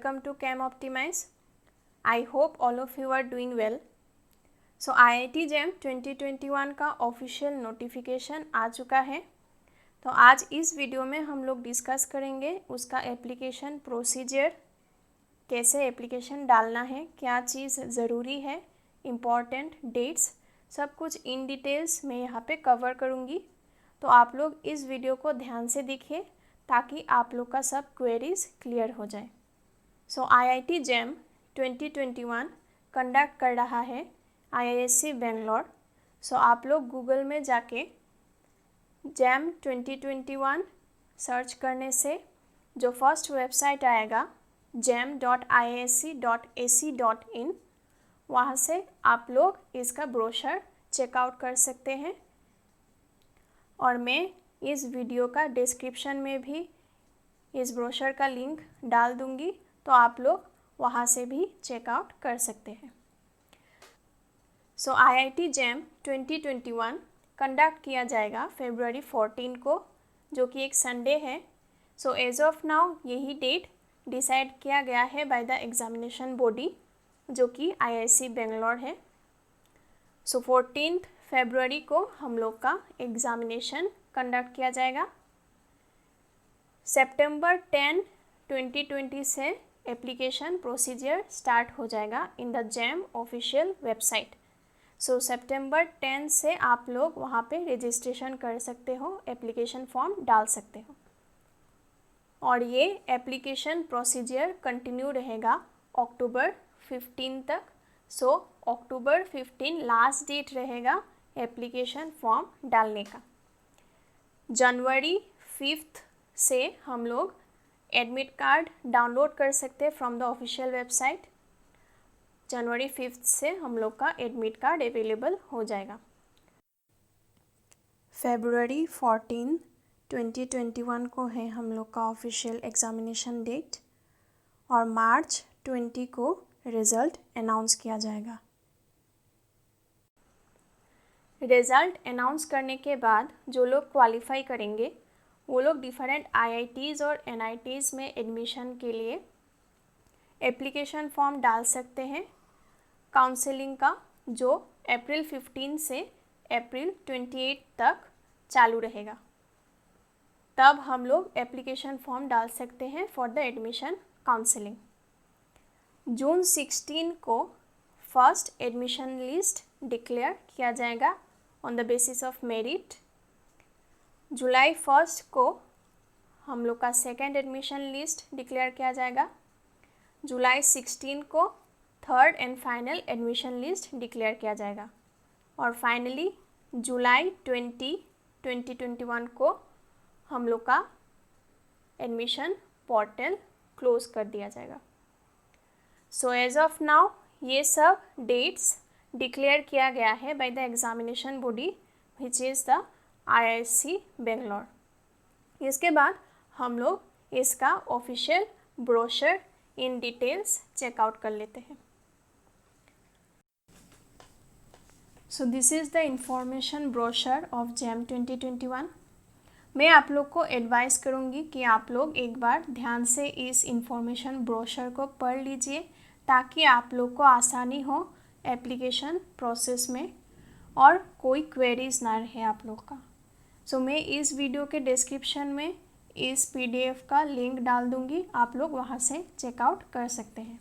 welcome to Chem Optimize. I hope all of you are doing well. So IIT JAM 2021 का official notification आ चुका है। तो आज इस वीडियो में हम लोग डिस्कस करेंगे उसका एप्लीकेशन प्रोसीजर, कैसे एप्लीकेशन डालना है, क्या चीज़ ज़रूरी है, इम्पॉर्टेंट डेट्स, सब कुछ इन डिटेल्स मैं यहाँ पे कवर करूँगी। तो आप लोग इस वीडियो को ध्यान से देखिए ताकि आप लोग का सब क्वेरीज क्लियर हो जाए। सो IIT JAM 2021 कंडक्ट कर रहा है IISc बेंगलोर। सो आप लोग गूगल में जाके JAM 2021 सर्च करने से जो फर्स्ट वेबसाइट आएगा jam.iisc.ac.in, वहाँ से आप लोग इसका ब्रोशर चेकआउट कर सकते हैं और मैं इस वीडियो का डिस्क्रिप्शन में भी इस ब्रोशर का लिंक डाल दूंगी, तो आप लोग वहाँ से भी चेकआउट कर सकते हैं। सो IIT JAM 2021 कंडक्ट किया जाएगा February 14 को, जो कि एक संडे है। सो एज ऑफ नाउ यही डेट डिसाइड किया गया है बाय द एग्जामिनेशन बॉडी, जो कि IISc बेंगलोर है। सो 14 फरवरी को हम लोग का एग्ज़ामिनेशन कंडक्ट किया जाएगा। सितंबर 10, 2020 से एप्लीकेशन प्रोसीजर स्टार्ट हो जाएगा in the JAM official website. So सितंबर 10 से आप लोग वहाँ पे रजिस्ट्रेशन कर सकते हो, एप्लीकेशन फॉर्म डाल सकते हो और ये एप्लीकेशन प्रोसीजर कंटिन्यू रहेगा अक्टूबर 15 तक। सो अक्टूबर 15 लास्ट डेट रहेगा एप्लीकेशन फॉर्म डालने का। जनवरी 5 से हम लोग एडमिट कार्ड डाउनलोड कर सकते हैं फ्रॉम द ऑफिशियल वेबसाइट। जनवरी 5 से हम लोग का एडमिट कार्ड अवेलेबल हो जाएगा। February 14, 2021 को है हम लोग का ऑफिशियल एग्ज़ामिनेशन डेट और मार्च 20 को रिज़ल्ट अनाउंस किया जाएगा। रिज़ल्ट अनाउंस करने के बाद जो लोग क्वालिफाई करेंगे वो लोग डिफरेंट IITs और NITs में एडमिशन के लिए एप्लीकेशन फॉर्म डाल सकते हैं। काउंसलिंग का जो अप्रैल 15 से अप्रैल 28 तक चालू रहेगा, तब हम लोग एप्लीकेशन फॉर्म डाल सकते हैं फॉर द एडमिशन काउंसलिंग। जून 16 को फर्स्ट एडमिशन लिस्ट डिक्लेयर किया जाएगा on the basis of merit. जुलाई 1 को हम लोग का सेकेंड एडमिशन लिस्ट डिक्लेयर किया जाएगा। जुलाई 16 को third and final admission list declare किया जाएगा और फाइनली जुलाई 20, 2021 को हम लोग का एडमिशन पोर्टल क्लोज कर दिया जाएगा। सो एज ऑफ नाउ ये सब डेट्स डिक्लेयर किया गया है by the examination body which is the IISc Bangalore. इसके बाद हम लोग इसका official brochure in details check out कर लेते हैं। So this is the information brochure of JAM 2021। मैं आप लोग को एडवाइस करूँगी कि आप लोग एक बार ध्यान से इस इंफॉर्मेशन ब्रोशर को पढ़ लीजिए ताकि आप लोग को आसानी हो एप्लीकेशन प्रोसेस में और कोई क्वेरीज ना रहे आप लोग का। सो मैं इस वीडियो के डिस्क्रिप्शन में इस PDF का लिंक डाल दूँगी, आप लोग वहाँ से चेकआउट कर सकते हैं।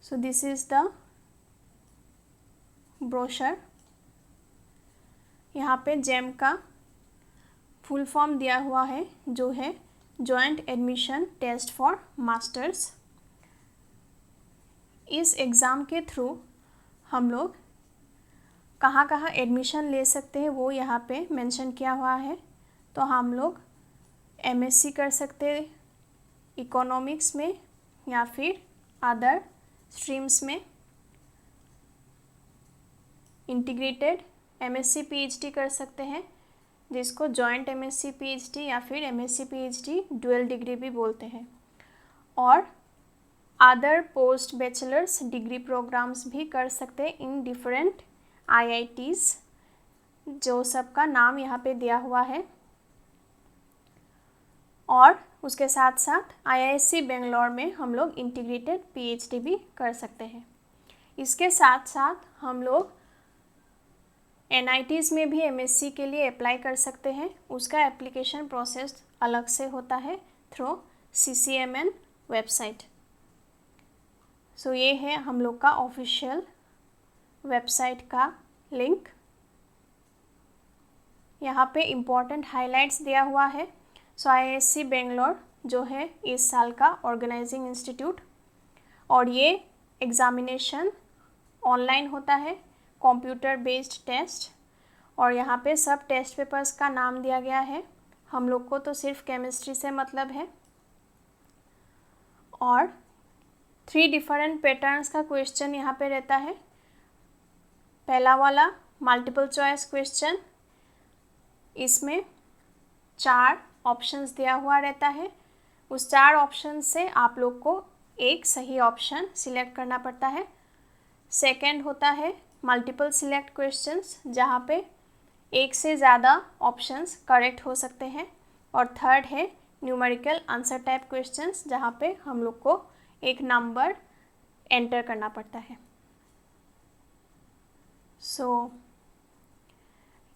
So this is the brochure. यहाँ पे JAM का फुल फॉर्म दिया हुआ है जो है joint admission test for masters. इस एग्ज़ाम के थ्रू हम लोग कहाँ कहाँ एडमिशन ले सकते हैं वो यहाँ पे मेंशन किया हुआ है। तो हम लोग MSc कर सकते हैं इकोनॉमिक्स में या फिर अदर स्ट्रीम्स में, इंटीग्रेटेड MSc PhD कर सकते हैं जिसको जॉइंट MSc PhD या फिर MSc PhD डुअल डिग्री भी बोलते हैं, और other post bachelors degree programmes भी कर सकते हैं इन डिफरेंट IITs, जो सबका नाम यहाँ पे दिया हुआ है। और उसके साथ साथ IISc बेंगलोर में हम लोग इंटीग्रेटेड PhD भी कर सकते हैं। इसके साथ साथ हम लोग NITs में भी MSc के लिए अप्लाई कर सकते हैं। उसका एप्लीकेशन प्रोसेस अलग से होता है थ्रू CCMN वेबसाइट। सो ये है हम लोग का ऑफिशियल वेबसाइट का लिंक। यहाँ पे इम्पॉर्टेंट हाइलाइट्स दिया हुआ है। सो IISc बेंगलोर जो है इस साल का ऑर्गेनाइजिंग इंस्टीट्यूट, और ये एग्ज़ामिनेशन ऑनलाइन होता है, कंप्यूटर बेस्ड टेस्ट, और यहाँ पे सब टेस्ट पेपर्स का नाम दिया गया है। हम लोग को तो सिर्फ केमिस्ट्री से मतलब है, और 3 डिफरेंट पैटर्न्स का क्वेश्चन यहाँ पे रहता है। पहला वाला मल्टीपल चॉइस क्वेश्चन, इसमें 4 ऑप्शंस दिया हुआ रहता है। उस 4 ऑप्शन से आप लोग को एक सही ऑप्शन सिलेक्ट करना पड़ता है। सेकंड होता है मल्टीपल सिलेक्ट क्वेश्चंस, जहाँ पे एक से ज़्यादा ऑप्शंस करेक्ट हो सकते हैं। और थर्ड है न्यूमेरिकल आंसर टाइप क्वेश्चंस, जहाँ पे हम लोग को एक नंबर एंटर करना पड़ता है। सो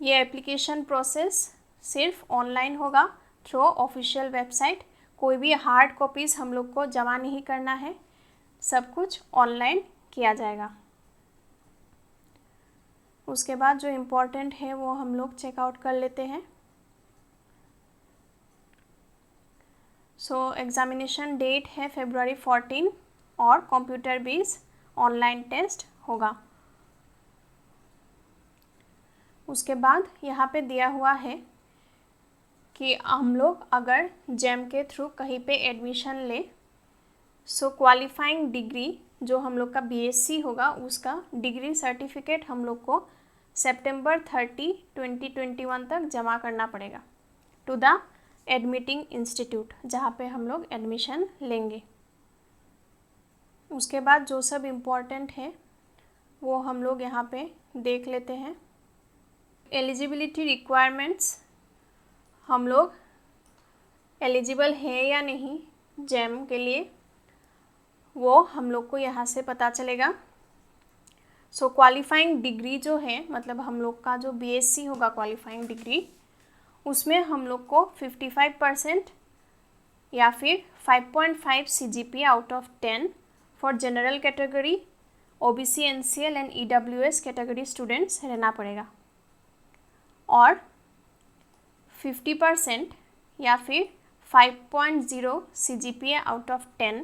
ये एप्लीकेशन प्रोसेस सिर्फ ऑनलाइन होगा थ्रू ऑफिशियल वेबसाइट। कोई भी हार्ड कॉपीज़ हम लोग को जमा नहीं करना है, सब कुछ ऑनलाइन किया जाएगा। उसके बाद जो इम्पोर्टेंट है वो हम लोग चेकआउट कर लेते हैं। सो एग्ज़ामिनेशन डेट है February 14 और कंप्यूटर बेस्ड ऑनलाइन टेस्ट होगा। उसके बाद यहाँ पे दिया हुआ है कि हम लोग अगर JAM के थ्रू कहीं पे एडमिशन ले, सो क्वालिफाइंग डिग्री जो हम लोग का BSc होगा उसका डिग्री सर्टिफिकेट हम लोग को September 30, 2021 तक जमा करना पड़ेगा टू द एडमिटिंग इंस्टीट्यूट, जहाँ पे हम लोग एडमिशन लेंगे। उसके बाद जो सब इम्पोर्टेंट है वो हम लोग यहाँ पे देख लेते हैं। एलिजिबिलिटी रिक्वायरमेंट्स, हम लोग एलिजिबल है या नहीं JAM के लिए, वो हम लोग को यहाँ से पता चलेगा। सो क्वालिफाइंग डिग्री जो है, मतलब हम लोग का जो BSc होगा क्वालिफाइंग डिग्री, उसमें हम लोग को 55% या फिर 5.5 CGPA out of 10 for general category, OBC, NCL and EWS category students रहना पड़ेगा, और 50% या फिर 5.0 CGPA आउट ऑफ 10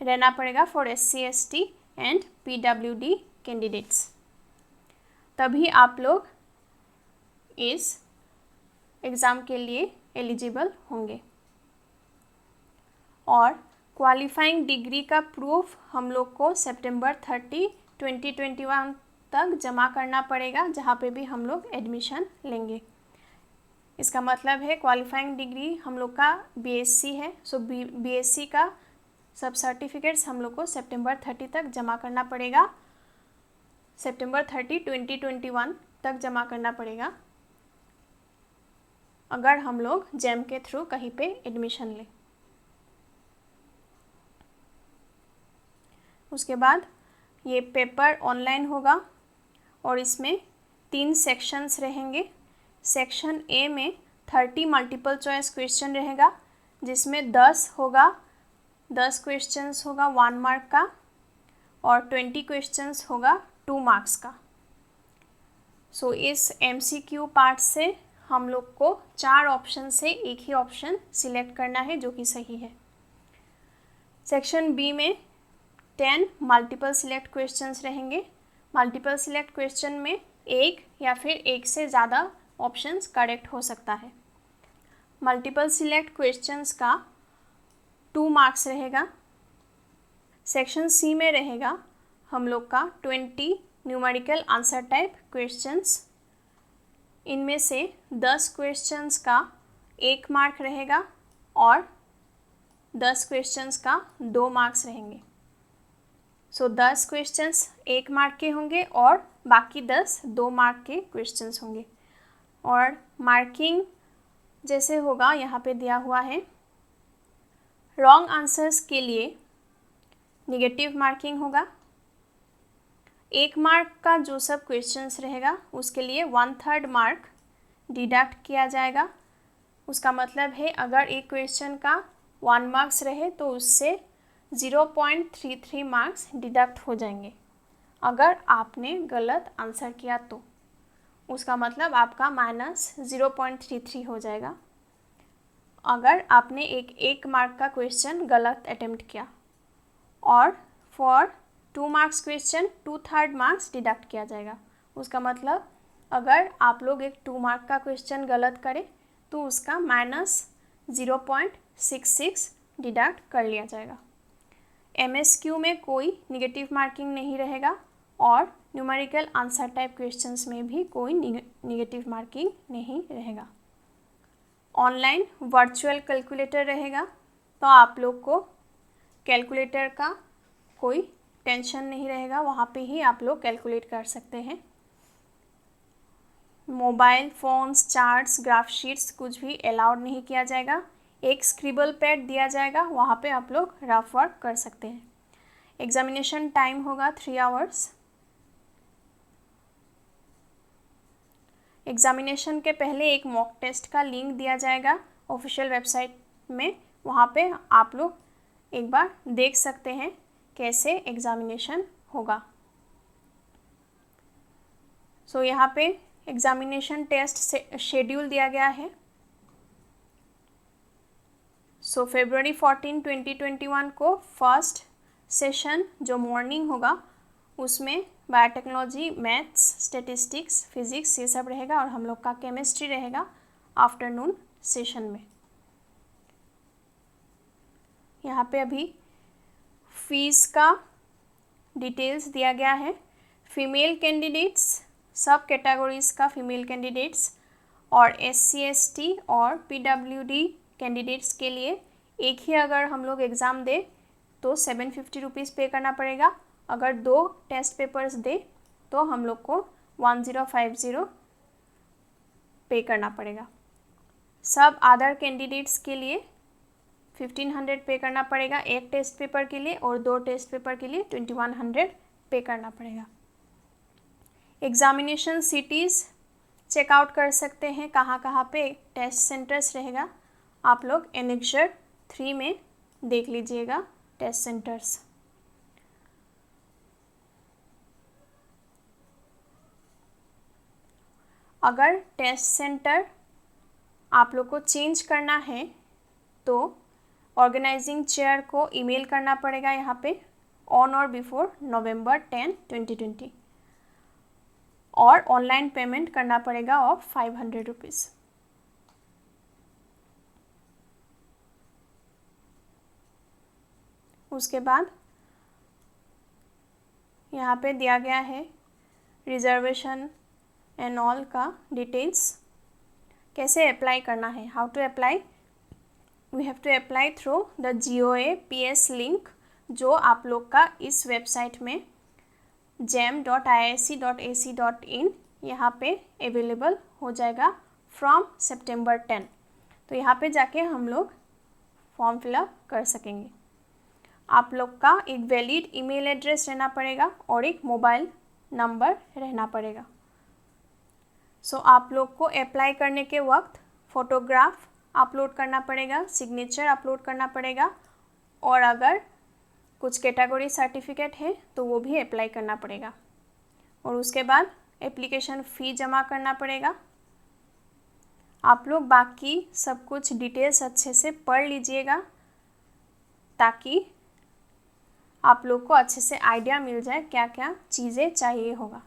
रहना पड़ेगा for SC, ST and PWD candidates. तभी आप लोग इस एग्ज़ाम के लिए एलिजिबल होंगे। और क्वालिफाइंग डिग्री का प्रूफ हम लोग को September 30, 2021 तक जमा करना पड़ेगा, जहाँ पे भी हम लोग एडमिशन लेंगे। इसका मतलब है क्वालिफाइंग डिग्री हम लोग का BSc है, सो BSc का सब सर्टिफिकेट्स हम लोग को September 30 तक जमा करना पड़ेगा, September 30, 2021 तक जमा करना पड़ेगा अगर हम लोग JAM के थ्रू कहीं पे एडमिशन लें। उसके बाद ये पेपर ऑनलाइन होगा और इसमें 3 सेक्शंस रहेंगे। सेक्शन A में 30 मल्टीपल चॉइस क्वेश्चन रहेगा, जिसमें 10 क्वेश्चंस होगा 1 मार्क का, और 20 क्वेश्चंस होगा 2 मार्क्स का। सो इस MCQ पार्ट से हम लोग को 4 ऑप्शन से एक ही ऑप्शन सिलेक्ट करना है जो कि सही है। सेक्शन B में 10 मल्टीपल सिलेक्ट क्वेश्चंस रहेंगे। मल्टीपल सिलेक्ट क्वेश्चन में एक या फिर एक से ज़्यादा ऑप्शंस करेक्ट हो सकता है। मल्टीपल सिलेक्ट क्वेश्चंस का 2 मार्क्स रहेगा। सेक्शन C में रहेगा हम लोग का 20 न्यूमेरिकल आंसर टाइप क्वेश्चंस। इनमें से 10 क्वेश्चंस का 1 मार्क रहेगा और 10 क्वेश्चंस का 2 मार्क्स रहेंगे। सो 10 क्वेश्चंस 1 मार्क के होंगे और बाकी 10 2 मार्क के क्वेश्चंस होंगे। और मार्किंग जैसे होगा यहाँ पे दिया हुआ है रॉन्ग आंसर्स के लिए नेगेटिव मार्किंग होगा। 1 मार्क का जो सब क्वेश्चंस रहेगा उसके लिए 1/3 मार्क डिडक्ट किया जाएगा। उसका मतलब है अगर एक क्वेश्चन का 1 मार्क्स रहे तो उससे 0.33 मार्क्स डिडक्ट हो जाएंगे। अगर आपने गलत आंसर किया तो उसका मतलब आपका -0.33 हो जाएगा। अगर आपने एक मार्क का क्वेश्चन गलत अटेम्प्ट किया और for 2 marks question 2/3 marks deduct किया जाएगा। उसका मतलब अगर आप लोग एक 2 मार्क का क्वेश्चन गलत करें तो उसका -0.66 डिडक्ट कर लिया जाएगा। MSQ में कोई नेगेटिव मार्किंग नहीं रहेगा और न्यूमेरिकल आंसर टाइप क्वेश्चंस में भी कोई नेगेटिव मार्किंग नहीं रहेगा। ऑनलाइन वर्चुअल कैलकुलेटर रहेगा तो आप लोग को कैलकुलेटर का कोई टेंशन नहीं रहेगा, वहाँ पे ही आप लोग कैलकुलेट कर सकते हैं। Mobile phones, charts, graph sheets कुछ भी अलाउड नहीं किया जाएगा। एक स्क्रिबल पैड दिया जाएगा, वहाँ पे आप लोग रफ वर्क कर सकते हैं। एग्जामिनेशन टाइम होगा 3 आवर्स। एग्जामिनेशन के पहले एक मॉक टेस्ट का लिंक दिया जाएगा ऑफिशियल वेबसाइट में, वहाँ पे आप लोग एक बार देख सकते हैं कैसे एग्जामिनेशन होगा। सो यहाँ पे एग्जामिनेशन टेस्ट से शेड्यूल दिया गया है। सो February 14, 2021 को फर्स्ट सेशन जो मॉर्निंग होगा उसमें बायोटेक्नोलॉजी, मैथ्स, स्टैटिस्टिक्स, फिजिक्स ये सब रहेगा और हम लोग का केमिस्ट्री रहेगा आफ्टरनून सेशन में। यहाँ पे अभी फीस का डिटेल्स दिया गया है। फीमेल कैंडिडेट्स, सब कैटेगरीज का फीमेल कैंडिडेट्स और SC ST और PWD कैंडिडेट्स के लिए एक ही अगर हम लोग एग्ज़ाम दे तो 750 रुपीज़ पे करना पड़ेगा। अगर 2 टेस्ट पेपर्स दे तो हम लोग को 1050 पे करना पड़ेगा। सब अदर कैंडिडेट्स के लिए 1500 पे करना पड़ेगा एक टेस्ट पेपर के लिए और 2 टेस्ट पेपर के लिए 2100 पे करना पड़ेगा। एग्ज़ामिनेशन सिटीज़ चेकआउट कर सकते हैं कहाँ कहाँ पे टेस्ट सेंटर्स रहेगा। आप लोग एनेक्चर 3 में देख लीजिएगा टेस्ट सेंटर्स। अगर टेस्ट सेंटर आप लोग को चेंज करना है तो ऑर्गेनाइजिंग चेयर को ईमेल करना पड़ेगा यहाँ पे ऑन और बिफोर November 10, 2020 और ऑनलाइन पेमेंट करना पड़ेगा ऑफ 500 रुपीज़। उसके बाद यहाँ पे दिया गया है रिजर्वेशन एंड ऑल का डिटेल्स, कैसे अप्लाई करना है, how to apply. We have to apply through the GOA-PS link जो आप लोग का इस वेबसाइट में gem.iisc.ac.in यहाँ पे अवेलेबल हो जाएगा फ्रॉम September 10। तो यहाँ पे जाके हम लोग फॉर्म फिलअप कर सकेंगे। आप लोग का एक वैलिड ईमेल एड्रेस रहना पड़ेगा और एक मोबाइल नंबर रहना पड़ेगा। सो आप लोग को अप्लाई करने के वक्त फ़ोटोग्राफ अपलोड करना पड़ेगा, सिग्नेचर अपलोड करना पड़ेगा और अगर कुछ कैटेगरी सर्टिफिकेट है तो वो भी अप्लाई करना पड़ेगा और उसके बाद एप्लीकेशन फ़ी जमा करना पड़ेगा। आप लोग बाकी सब कुछ डिटेल्स अच्छे से पढ़ लीजिएगा ताकि आप लोग को अच्छे से आइडिया मिल जाए क्या क्या चीज़ें चाहिए होगा।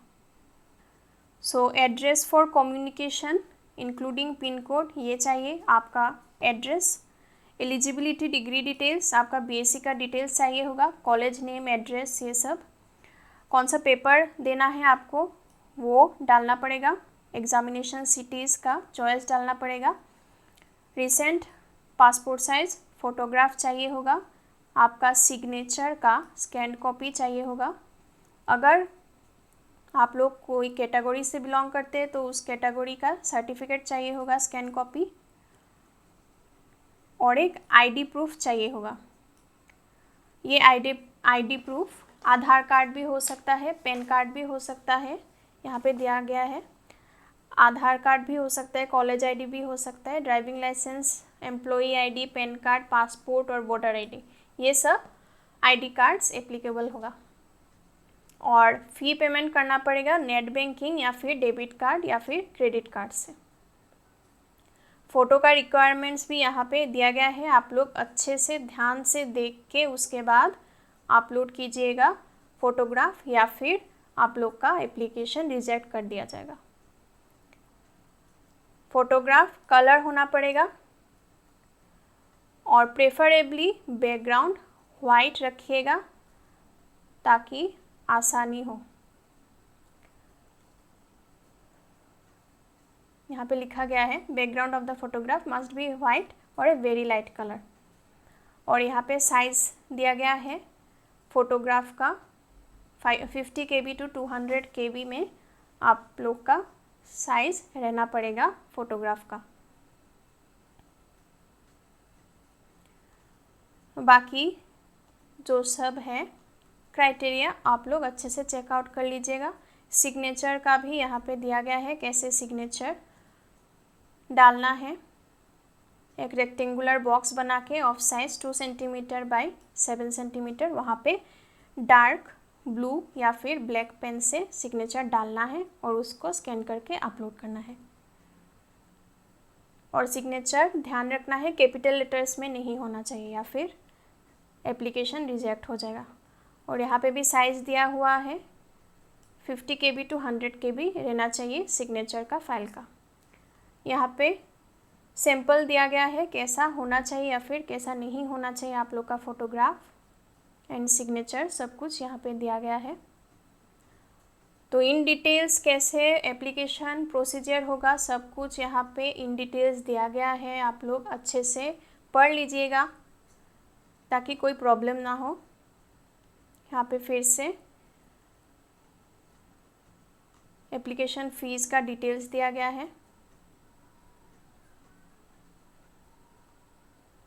So address for communication including pin code ये चाहिए, आपका एड्रेस, एलिजिबिलिटी डिग्री डिटेल्स, आपका BSc का डिटेल्स चाहिए होगा, कॉलेज नेम, एड्रेस, ये सब, कौन सा पेपर देना है आपको वो डालना पड़ेगा, एग्ज़ामिनेशन सिटीज़ का चॉइस डालना पड़ेगा, रिसेंट पासपोर्ट साइज़ फ़ोटोग्राफ चाहिए होगा, आपका सिग्नेचर का स्कैन कॉपी चाहिए होगा। अगर आप लोग कोई कैटेगरी से बिलोंग करते हैं तो उस कैटेगरी का सर्टिफिकेट चाहिए होगा स्कैन कॉपी। और एक आईडी प्रूफ चाहिए होगा। ये आईडी प्रूफ आधार कार्ड भी हो सकता है, पैन कार्ड भी हो सकता है, यहाँ पे दिया गया है। आधार कार्ड भी हो सकता है, कॉलेज आईडी भी हो सकता है, driving licence, employee ID, PAN card, passport और वोटर आईडी, ये सब आईडी कार्ड्स एप्लीकेबल होगा। और फ़ी पेमेंट करना पड़ेगा नेट बैंकिंग या फिर डेबिट कार्ड या फिर क्रेडिट कार्ड से। फ़ोटो का रिक्वायरमेंट्स भी यहाँ पे दिया गया है, आप लोग अच्छे से ध्यान से देख के उसके बाद अपलोड कीजिएगा फ़ोटोग्राफ, या फिर आप लोग का एप्लीकेशन रिजेक्ट कर दिया जाएगा। फ़ोटोग्राफ कलर होना पड़ेगा और प्रेफरेबली बैकग्राउंड वाइट रखिएगा ताकि आसानी हो। यहाँ पे लिखा गया है background of the photograph must be white और ए वेरी लाइट कलर। और यहाँ पे साइज़ दिया गया है फ़ोटोग्राफ का 50 KB to 200 KB में आप लोग का साइज़ रहना पड़ेगा फ़ोटोग्राफ का। बाकी जो सब है क्राइटेरिया आप लोग अच्छे से चेकआउट कर लीजिएगा। सिग्नेचर का भी यहाँ पे दिया गया है, कैसे सिग्नेचर डालना है। एक रेक्टेंगुलर बॉक्स बना के of size 2 centimetre by 7 centimetre, वहाँ पे डार्क ब्लू या फिर ब्लैक पेन से सिग्नेचर डालना है और उसको स्कैन करके अपलोड करना है। और सिग्नेचर ध्यान रखना है कैपिटल लेटर्स में नहीं होना चाहिए या फिर एप्लीकेशन रिजेक्ट हो जाएगा। और यहाँ पे भी साइज़ दिया हुआ है 50 KB to 100 KB रहना चाहिए सिग्नेचर का फाइल का। यहाँ पे सैंपल दिया गया है कैसा होना चाहिए या फिर कैसा नहीं होना चाहिए आप लोग का फ़ोटोग्राफ एंड सिग्नेचर, सब कुछ यहाँ पे दिया गया है। तो इन डिटेल्स कैसे एप्लीकेशन प्रोसीजर होगा सब कुछ यहाँ पे इन डिटेल्स दिया गया है, आप लोग अच्छे से पढ़ लीजिएगा ताकि कोई प्रॉब्लम ना हो। यहाँ पे फिर से एप्लीकेशन फ़ीस का डिटेल्स दिया गया है।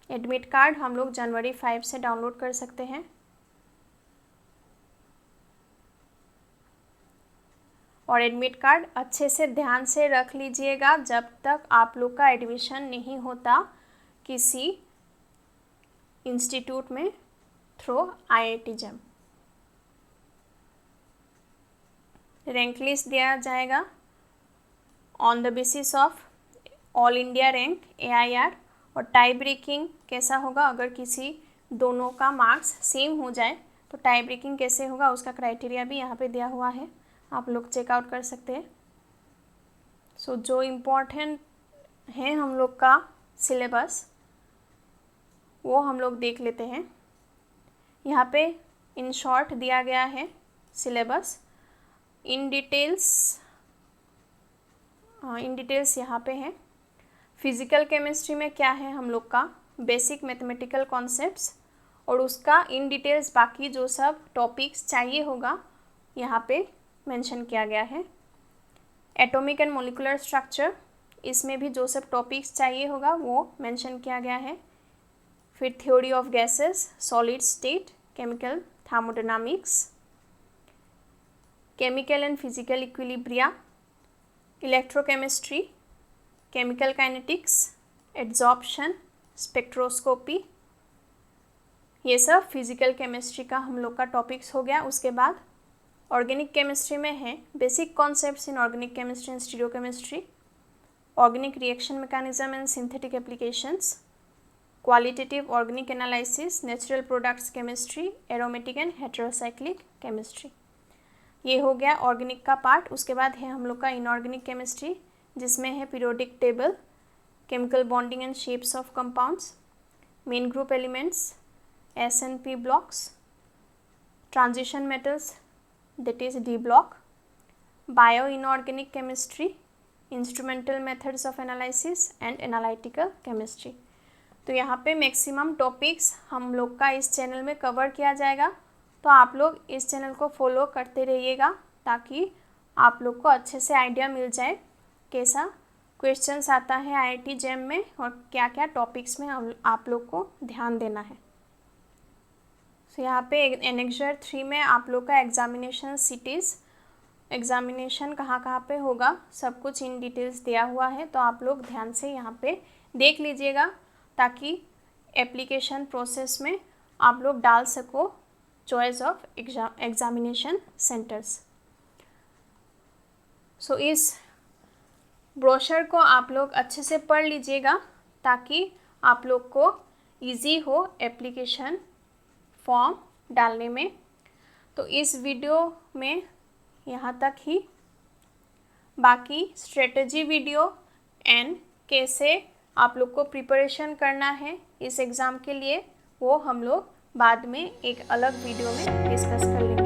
एडमिट कार्ड हम लोग जनवरी 5 से डाउनलोड कर सकते हैं। और एडमिट कार्ड अच्छे से ध्यान से रख लीजिएगा जब तक आप लोग का एडमिशन नहीं होता किसी इंस्टीट्यूट में through IIT JEM। Rank list दिया जाएगा on the basis of all India rank AIR। और टाई ब्रेकिंग कैसा होगा, अगर किसी दोनों का मार्क्स सेम हो जाए तो टाई ब्रेकिंग कैसे होगा उसका क्राइटेरिया भी यहाँ पे दिया हुआ है, आप लोग चेकआउट कर सकते हैं। सो जो इम्पोर्टेंट है हम लोग का सिलेबस वो हम लोग देख लेते हैं। यहाँ पे इन शॉर्ट दिया गया है सिलेबस। इन डिटेल्स यहाँ पे है। फिज़िकल केमिस्ट्री में क्या है हम लोग का बेसिक मैथमेटिकल कॉन्सेप्ट्स, और उसका इन डिटेल्स बाकी जो सब टॉपिक्स चाहिए होगा यहाँ पे मेंशन किया गया है। एटॉमिक एंड मॉलिक्यूलर स्ट्रक्चर, इसमें भी जो सब टॉपिक्स चाहिए होगा वो मेंशन किया गया है। फिर theory of gases, solid state, chemical thermodynamics, chemical and physical equilibria, electrochemistry, chemical kinetics, adsorption, spectroscopy, ये सब फिज़िकल केमिस्ट्री का हम लोग का टॉपिक्स हो गया। उसके बाद ऑर्गेनिक केमिस्ट्री में है basic concepts in organic chemistry and stereochemistry, organic reaction mechanism and synthetic applications, qualitative organic analysis, natural products chemistry, aromatic and heterocyclic chemistry. ये हो गया ऑर्गेनिक का पार्ट। उसके बाद है हम लोग का इनऑर्गेनिक केमिस्ट्री जिसमें है periodic table, chemical bonding and shapes of compounds, main group elements, S&P blocks, transition metals that is D block, bio inorganic chemistry, instrumental methods of analysis and analytical chemistry. तो यहाँ पे maximum topics हम लोग का इस channel में cover किया जाएगा, तो आप लोग इस चैनल को फॉलो करते रहिएगा ताकि आप लोग को अच्छे से आइडिया मिल जाए कैसा क्वेश्चंस आता है IIT JEM में और क्या क्या टॉपिक्स में आप लोग को ध्यान देना है। सो यहाँ पे एनेक्जर 3 में आप लोग का एग्जामिनेशन सिटीज़, एग्जामिनेशन कहाँ कहाँ पे होगा, सब कुछ इन डिटेल्स दिया हुआ है, तो आप लोग ध्यान से यहाँ पे देख लीजिएगा ताकि एप्लीकेशन प्रोसेस में आप लोग डाल सको चॉइस ऑफ एग्जामिनेशन सेंटर्स। सो इस ब्रोशर को आप लोग अच्छे से पढ़ लीजिएगा ताकि आप लोग को इजी हो एप्लीकेशन फॉर्म डालने में। तो इस वीडियो में यहाँ तक ही, बाकी स्ट्रेटजी वीडियो एंड कैसे आप लोग को प्रिपरेशन करना है इस एग्ज़ाम के लिए वो हम लोग बाद में एक अलग वीडियो में डिस्कस कर लेंगे।